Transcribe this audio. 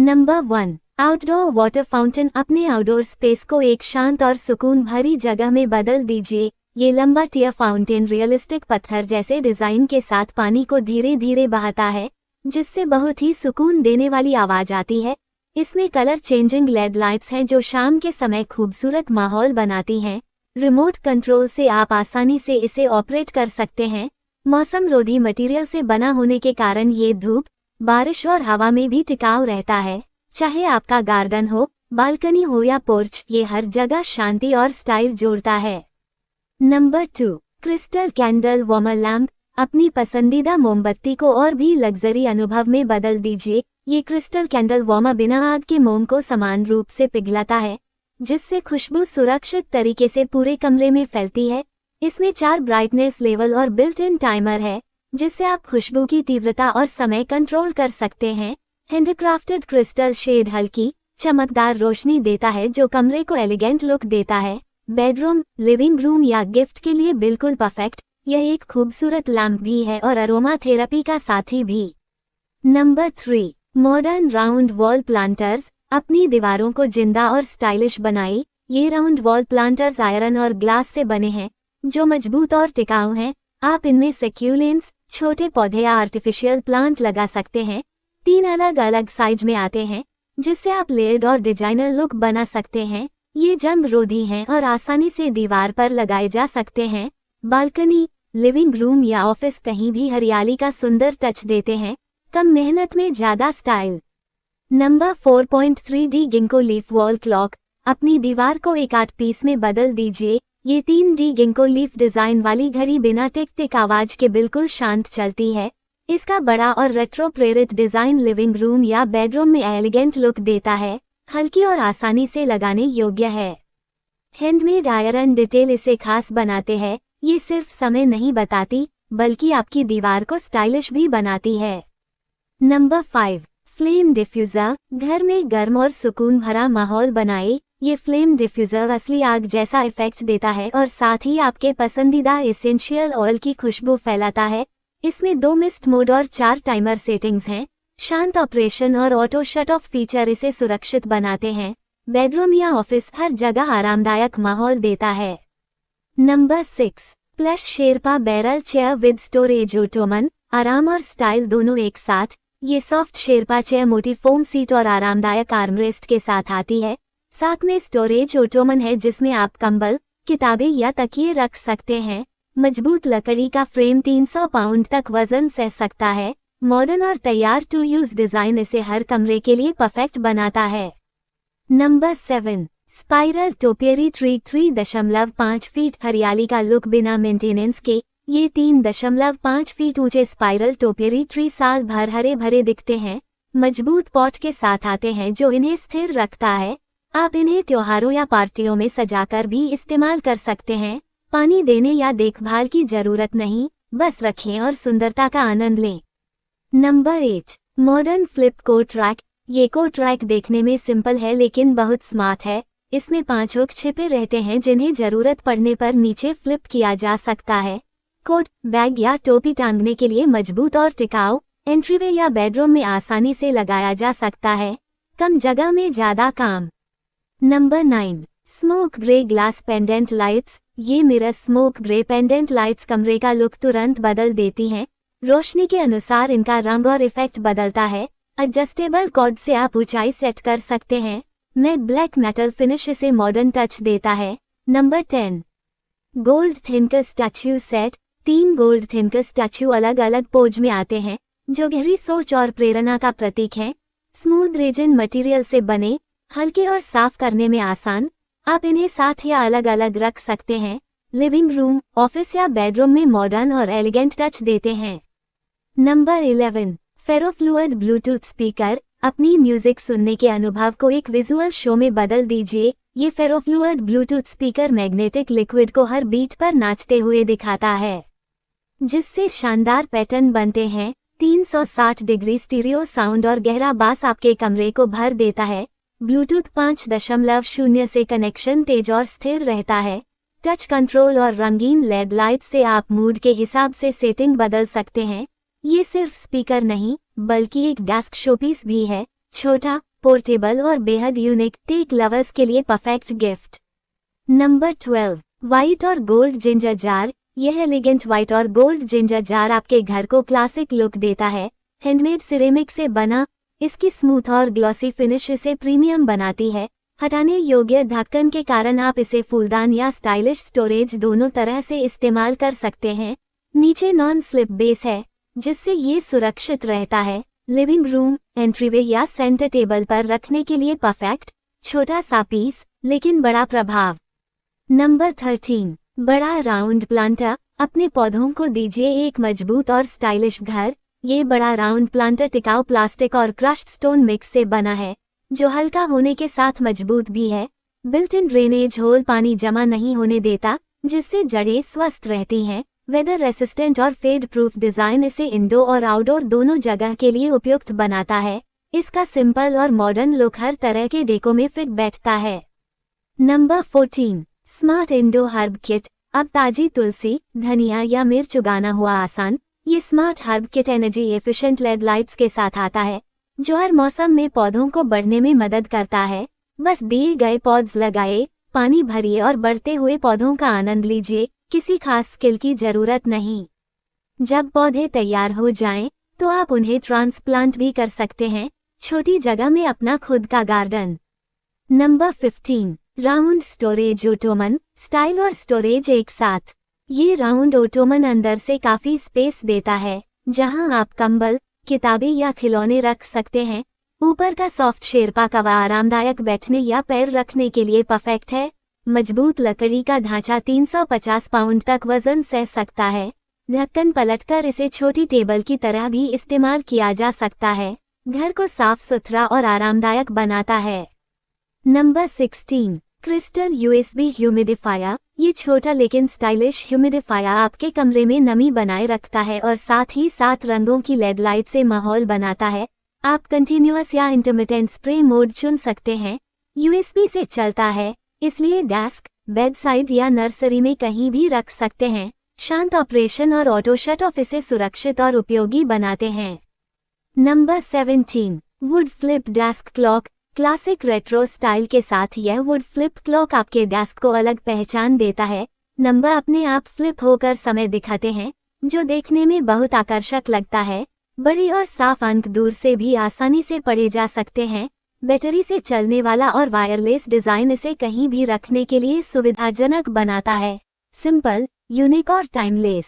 Number 1, outdoor water fountain. अपने outdoor space को एक शांत और सुकून भरी जगह में बदल दीजिए। ये लंबा टियर फाउंटेन रियलिस्टिक पत्थर जैसे डिजाइन के साथ पानी को धीरे धीरे बहाता है, जिससे बहुत ही सुकून देने वाली आवाज आती है। इसमें कलर चेंजिंग लेड लाइट्स हैं जो शाम के समय खूबसूरत माहौल बनाती हैं। रिमोट कंट्रोल से आप आसानी से इसे ऑपरेट कर सकते हैं। मौसम रोधी मटेरियल से बना होने के कारण ये धूप, बारिश और हवा में भी टिकाऊ रहता है। चाहे आपका गार्डन हो, बालकनी हो या पोर्च, ये हर जगह शांति और स्टाइल जोड़ता है। Number 2, crystal candle warmer lamp. अपनी पसंदीदा मोमबत्ती को और भी लग्जरी अनुभव में बदल दीजिए। ये क्रिस्टल कैंडल वार्मर बिना आग के मोम को समान रूप से पिघलाता है, जिससे खुशबू सुरक्षित तरीके से पूरे कमरे में फैलती है। इसमें 4 ब्राइटनेस लेवल और बिल्ट इन टाइमर है, जिससे आप खुशबू की तीव्रता और समय कंट्रोल कर सकते हैं। हैंडक्राफ्टेड क्रिस्टल शेड हल्की, चमकदार रोशनी देता है जो कमरे को एलिगेंट लुक देता है। बेडरूम, लिविंग रूम या गिफ्ट के लिए बिल्कुल परफेक्ट। यह एक खूबसूरत लैम्प भी है और अरोमा थेरेपी का साथी भी। Number 3, modern round wall planters. अपनी दीवारों को जिंदा और स्टाइलिश बनाए। ये राउंड वॉल प्लांटर्स आयरन और ग्लास से बने हैं, जो मजबूत और टिकाऊ हैं। आप इनमें सक्यूलेंट्स, छोटे पौधे या आर्टिफिशियल प्लांट लगा सकते हैं। 3 अलग अलग साइज में आते हैं, जिससे आप लेयर्ड और डिजाइनर लुक बना सकते हैं। ये जंग रोधी हैं और आसानी से दीवार पर लगाए जा सकते हैं। बालकनी, लिविंग रूम या ऑफिस, कहीं भी हरियाली का सुंदर टच देते हैं। कम मेहनत में ज्यादा style. Number 4.3D ginkgo leaf wall clock. अपनी दीवार को एक आर्ट पीस में बदल दीजिए। ये 3D गिंको लीफ डिजाइन वाली घड़ी बिना टिक टिक आवाज के बिल्कुल शांत चलती है। इसका बड़ा और रेट्रो प्रेरित डिजाइन लिविंग रूम या बेडरूम में एलिगेंट लुक देता है। हल्की और आसानी से लगाने योग्य है। हैंडमेड आयरन डिटेल इसे खास बनाते हैं। ये सिर्फ समय नहीं बताती, बल्कि आपकी दीवार को स्टाइलिश भी बनाती है। Number 5, flame diffuser. घर में गर्म और सुकून भरा माहौल बनाए। ये फ्लेम डिफ्यूजर असली आग जैसा इफेक्ट देता है और साथ ही आपके पसंदीदा एसेंशियल ऑयल की खुशबू फैलाता है। इसमें 2 मिस्ट मोड और 4 टाइमर सेटिंग्स हैं। शांत ऑपरेशन और ऑटो शट ऑफ फीचर इसे सुरक्षित बनाते हैं। बेडरूम या ऑफिस, हर जगह आरामदायक माहौल देता है। Number 6, plus Sherpa barrel chair with storage Ottoman. आराम और स्टाइल दोनों एक साथ। ये सॉफ्ट शेरपा चेयर मोटी फोम सीट और आरामदायक आर्मरेस्ट के साथ आती है। साथ में स्टोरेज ओटोमन है जिसमें आप कंबल, किताबें या तकिए रख सकते हैं। मजबूत लकड़ी का फ्रेम 300 पाउंड तक वजन सह सकता है। मॉडर्न और तैयार टू यूज डिजाइन इसे हर कमरे के लिए परफेक्ट बनाता है। Number 7, spiral topiary tree 3.5 feet. हरियाली का लुक बिना मेंटेनेंस के। ये 3.5 फीट ऊंचे स्पाइरल टोपियरी ट्री साल भर हरे भरे दिखते हैं। मजबूत पॉट के साथ आते हैं जो इन्हें स्थिर रखता है। आप इन्हें त्योहारों या पार्टियों में सजाकर भी इस्तेमाल कर सकते हैं। पानी देने या देखभाल की जरूरत नहीं, बस रखें और सुंदरता का आनंद लें। Number 8, modern flip coat rack. ये कोट रैक देखने में सिंपल है लेकिन बहुत स्मार्ट है। इसमें 5 हुक छिपे रहते हैं जिन्हें जरूरत पड़ने पर नीचे फ्लिप किया जा सकता है। कोट, बैग या टोपी टांगने के लिए मजबूत और टिकाऊ। एंट्रीवे या बेडरूम में आसानी से लगाया जा सकता है। कम जगह में ज्यादा काम। Number 9, smoke grey glass pendant lights. ये mirror smoke grey pendant lights कमरे का लुक तुरंत बदल देती हैं। रोशनी के अनुसार इनका रंग और इफेक्ट बदलता है। एडजस्टेबल कॉर्ड से आप ऊंचाई सेट कर सकते हैं। मैट ब्लैक मेटल फिनिश इसे मॉडर्न टच देता है। Number 10, gold thinker statue set. 3 gold thinker statue अलग अलग पोज में आते हैं, जो गहरी सोच और प्रेरणा का प्रतीक हैं। स्मूथ रेजिन मटेरियल से बने, हल्के और साफ करने में आसान। आप इन्हें साथ या अलग अलग रख सकते हैं। लिविंग रूम, ऑफिस या बेडरूम में मॉडर्न और एलिगेंट टच देते हैं। Number 11, ferrofluid Bluetooth speaker. अपनी म्यूजिक सुनने के अनुभव को एक विजुअल शो में बदल दीजिए। ये ferrofluid Bluetooth speaker magnetic liquid को हर बीट पर नाचते हुए दिखाता है, जिससे शानदार पैटर्न बनते हैं। 360 डिग्री स्टीरियो साउंड और गहरा बास आपके कमरे को भर देता है। ब्लूटूथ 5.0 से कनेक्शन तेज और स्थिर रहता है। टच कंट्रोल और रंगीन लेड लाइट से आप मूड के हिसाब से सेटिंग बदल सकते हैं। ये सिर्फ स्पीकर नहीं, बल्कि एक डेस्क शोपीस भी है। छोटा, पोर्टेबल और बेहद यूनिक, टेक लवर्स के लिए परफेक्ट गिफ्ट। नंबर 12, व्हाइट और गोल्ड जिंजर जार। यह एलिगेंट व्हाइट और गोल्ड जिंजर जार आपके घर को क्लासिक लुक देता है। हैंडमेड सिरेमिक से बना, इसकी स्मूथ और ग्लॉसी फिनिश इसे प्रीमियम बनाती है। हटाने योग्य ढक्कन के कारण आप इसे फूलदान या स्टाइलिश स्टोरेज दोनों तरह से इस्तेमाल कर सकते हैं। नीचे नॉन स्लिप बेस है, जिससे ये सुरक्षित रहता है। लिविंग रूम, एंट्रीवे या सेंटर टेबल पर रखने के लिए परफेक्ट। छोटा सा पीस लेकिन बड़ा प्रभाव। नंबर 13, बड़ा राउंड प्लांटर। अपने पौधों को दीजिए एक मजबूत और स्टाइलिश घर। ये बड़ा राउंड प्लांटर टिकाऊ प्लास्टिक और क्रश्ड स्टोन मिक्स से बना है, जो हल्का होने के साथ मजबूत भी है। बिल्ट इन ड्रेनेज होल पानी जमा नहीं होने देता, जिससे जड़ें स्वस्थ रहती हैं। वेदर रेसिस्टेंट और फेड प्रूफ डिजाइन इसे इंडोर और आउटडोर दोनों जगह के लिए उपयुक्त बनाता है। इसका सिंपल और मॉडर्न लुक हर तरह के डेको में फिट बैठता है। Number 14, smart indoor herb kit. अब ताजी तुलसी, धनिया या मिर्च उगाना हुआ आसान। ये smart herb kit energy efficient LED lights के साथ आता है, जो हर मौसम में पौधों को बढ़ने में मदद करता है। बस दिए गए पॉड्स लगाए, पानी भरिए और बढ़ते हुए पौधों का आनंद लीजिए। किसी खास स्किल की जरूरत नहीं। जब पौधे तैयार हो जाएं, तो आप उन्हें ट्रांसप्लांट भी कर सकते हैं। छोटी जगह में अपना खुद का garden. Number 15, round storage Ottoman. Style और स्टोरेज एक साथ। ये राउंड ओटोमन अंदर से काफी स्पेस देता है, जहां आप कंबल, किताबें या खिलौने रख सकते हैं। ऊपर का सॉफ्ट शेरपा कवर आरामदायक बैठने या पैर रखने के लिए परफेक्ट है। मजबूत लकड़ी का ढांचा 350 पाउंड तक वजन सह सकता है। ढक्कन पलटकर इसे छोटी टेबल की तरह भी इस्तेमाल किया जा सकता है। घर को साफ सुथरा और आरामदायक बनाता है। Number 16, crystal USB humidifier. ये छोटा लेकिन स्टाइलिश ह्यूमिडिफायर आपके कमरे में नमी बनाए रखता है और साथ ही साथ रंगों की लेड लाइट से माहौल बनाता है। आप कंटिन्यूअस या इंटरमिटेंट स्प्रे मोड चुन सकते हैं। यूएसबी से चलता है, इसलिए डेस्क, बेड साइड या नर्सरी में कहीं भी रख सकते हैं। शांत ऑपरेशन और ऑटो शट ऑफ इसे सुरक्षित और उपयोगी बनाते हैं। Number 17, would flip desk clock. Classic retro style के साथ यह वुड फ्लिप क्लॉक आपके डेस्क को अलग पहचान देता है। नंबर अपने आप फ्लिप होकर समय दिखाते हैं, जो देखने में बहुत आकर्षक लगता है। बड़े और साफ अंक दूर से भी आसानी से पढ़े जा सकते हैं। बैटरी से चलने वाला और वायरलेस डिजाइन इसे कहीं भी रखने के लिए सुविधाजनक बनाता है। सिंपल, यूनिक और टाइमलेस।